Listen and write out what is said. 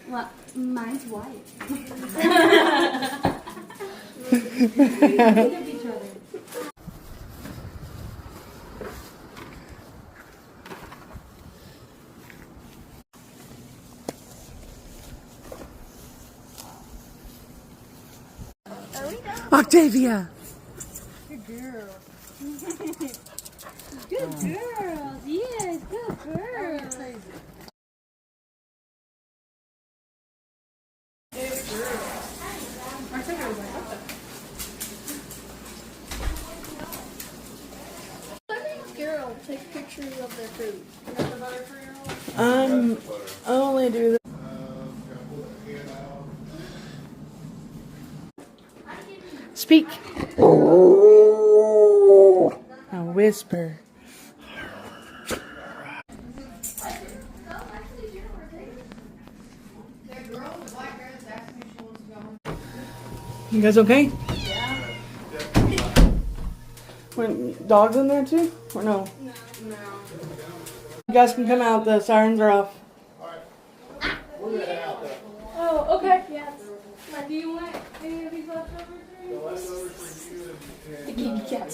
Well, mine's white. Each other. Octavia! Good girl. Good girls. Yes, good girls. Girl, take pictures of their food. I only do this. Speak. Now whisper. You guys okay? Yeah. Wait, dogs in there too? Or no? No. You guys can come out. The sirens are off. Oh, okay. Yes. Do you want any of these leftovers? The kitty cats.